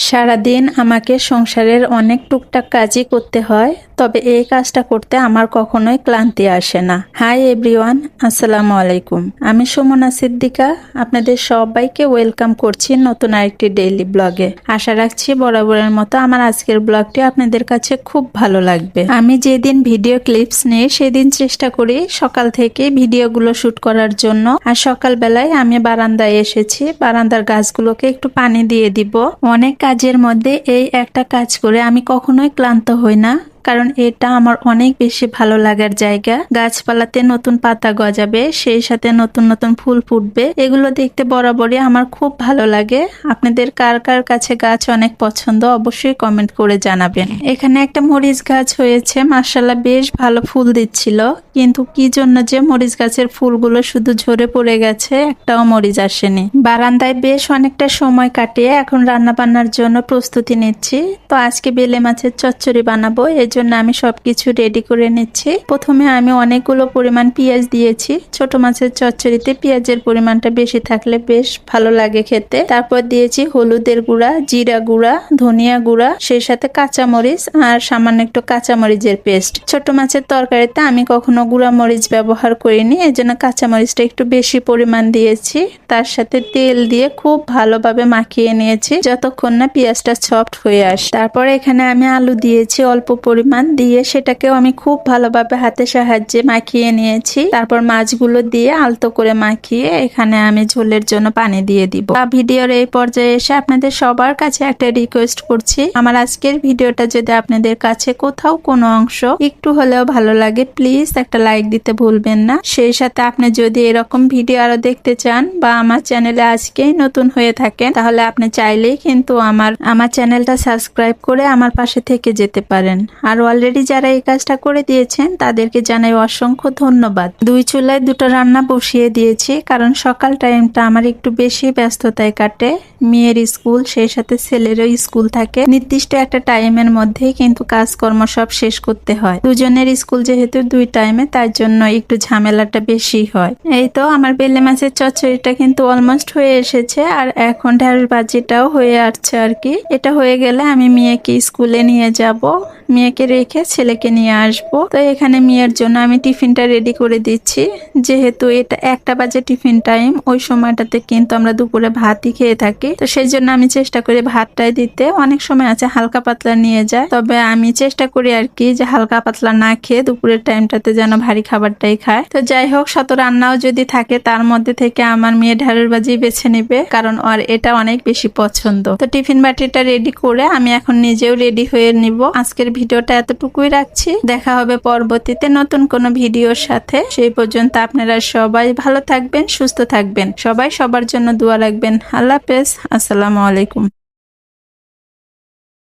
সারাদিন আমাকে সংসারের অনেক টুকটাক কাজই করতে হয়, তবে এই কাজটা করতে আমার কখনোই ক্লান্তি আসে না। হাই এভরিওয়ান, আসসালামু আলাইকুম। আমি সুমনা সিদ্দিকা, আপনাদের সবাইকে ওয়েলকাম করছি নতুন আরেকটি ডেইলি ব্লগে। আশা রাখছি বরাবরের মতো আমার আজকের ব্লগটি আপনাদের কাছে খুব ভালো লাগবে। আমি যেদিন ভিডিও ক্লিপস নিই সেদিন চেষ্টা করি সকাল থেকে ভিডিওগুলো শুট করার জন্য। আর সকালবেলায় আমি বারান্দায় এসেছি, বারান্দার গাছগুলোকে একটু পানি দিয়ে দিব। অনেক কাজের মধ্যে এই একটা কাজ করে আমি কখনোই ক্লান্ত হই না, কারণ এটা আমার অনেক বেশি ভালো লাগার জায়গা। গাছপালাতে নতুন পাতা গজাবে, সেই সাথে নতুন নতুন ফুল ফুটবে, এগুলো দেখতে বরাবরই আমার খুব ভালো লাগে। আপনাদের কার কার কাছে গাছ অনেক পছন্দ অবশ্যই কমেন্ট করে জানাবেন। এখানে একটা মরিচ গাছ হয়েছে, মাশাআল্লাহ বেশ ভালো ফুল দিচ্ছিল, কিন্তু কি জন্য যে মরিচ গাছের ফুলগুলো শুধু ঝরে পড়ে গেছে, একটাও মরিচ আসেনি। বারান্দায় বেশ অনেকটা সময় কাটিয়ে এখন রান্না বান্নার জন্য প্রস্তুতি নিচ্ছি। তো আজকে বেলে মাছের চচ্চড়ি বানাবো, জন্য আমি সবকিছু রেডি করে নিচ্ছি। প্রথমে আমি অনেকগুলো পরিমাণ পেঁয়াজ দিয়েছি। ছোট মাছের চচ্চড়িতে পেঁয়াজের পরিমাণটা বেশি থাকলে বেশ ভালো লাগে খেতে। তারপর দিয়েছি হলুদের গুঁড়া, জিরা গুঁড়া, ধনিয়া গুঁড়া, সেই সাথে কাঁচামরিচ আর সামান্য একটু কাঁচামরিচের পেস্ট। ছোট মাছের তরকারিতে আমি কখনো গুঁড়া মরিচ ব্যবহার করিনি, এই জন্য কাঁচামরিচটা একটু বেশি পরিমাণ দিয়েছি। তার সাথে তেল দিয়ে খুব ভালোভাবে মাখিয়ে নিয়েছি যতক্ষণ না পেঁয়াজটা সফট হয়ে আসে। তারপর এখানে আমি আলু দিয়েছি অল্প পরিমাণ দিয়ে, সেটাকেও আমি খুব ভালোভাবে হাতের সাহায্যে মাখিয়ে নিয়েছি। তারপর মাছগুলো দিয়ে আলতো করে মাখিয়ে এখানে আমি ঝোলের জন্য পানি দিয়ে দিব। ভিডিওর এই পর্যায়ে এসে আপনাদের সবার কাছে একটা রিকোয়েস্ট করছি, আমার আজকের ভিডিওটা যদি আপনাদের কাছে কোথাও কোনো অংশ একটু হলেও ভালো লাগে, প্লিজ একটা লাইক দিতে ভুলবেন না। সেই সাথে আপনি যদি এরকম ভিডিও আরো দেখতে চান বা আমার চ্যানেলে আজকেই নতুন হয়ে থাকেন, তাহলে আপনি চাইলেই কিন্তু আমার চ্যানেলটা সাবস্ক্রাইব করে আমার পাশে থেকে যেতে পারেন। আর অলরেডি যারা এই কাজটা করে দিয়েছেন তাদেরকে জানাই অসংখ্য ধন্যবাদ। দুই চুলায় দুটো রান্না বসিয়ে দিয়েছি, কারণ সকাল টাইমটা আমার একটু বেশি ব্যস্ততায় কাটে। মেয়ের স্কুল, সেই সাথে ছেলেরও স্কুল থাকে। নির্দিষ্ট একটা টাইমের মধ্যে কিন্তু কাজকর্ম সব শেষ করতে হয়। দুজনের স্কুল যেহেতু দুই টাইমে, তার জন্য একটু ঝামেলাটা বেশি হয়। এই তো আমার বেলে মাছের চচ্চড়িটা কিন্তু অলমোস্ট হয়ে এসেছে, আর এখন ঢেঁড়স ভাজিটাও হয়ে আসছে আর কি। এটা হয়ে গেলে আমি মেয়েকে স্কুলে নিয়ে যাব, মেয়েকে রেখে ছেলেকে নিয়ে আসবো। তো এখানে মেয়ের জন্য আমি টিফিনটা রেডি করে দিচ্ছি, যেহেতু এটা 1টা বাজে টিফিন টাইম। ওই সময়টাতে কিন্তু আমরা দুপুরে ভাতই খেয়ে থাকি, তো সেই জন্য আমি চেষ্টা করি ভাতটাই দিতে। অনেক সময় আছে হালকা পাতলা নিয়ে যায়, তবে আমি চেষ্টা করি আর কি যে হালকা পাতলা না খেয়ে দুপুরের টাইমটাতে যেন ভারী খাবারটাই খায়। তো যাই হোক, শত রান্নাও যদি থাকে তার মধ্যে থেকে আমার মেয়ে ঢেঁড়স ভাজি বেছে নেবে, কারণ ওর এটা অনেক বেশি পছন্দ। তো টিফিন বাটিটা রেডি করে আমি এখন নিজেও রেডি হয়ে নিব। আজকের ভিডিওটা এতটুকুই রাখছি, দেখা হবে পরবর্তীতে নতুন কোনো ভিডিওর সাথে। সেই পর্যন্ত আপনারা সবাই ভালো থাকবেন, সুস্থ থাকবেন, সবাই সবার জন্য দোয়া রাখবেন। আল্লাহ হাফেজ, আসসালামু আলাইকুম।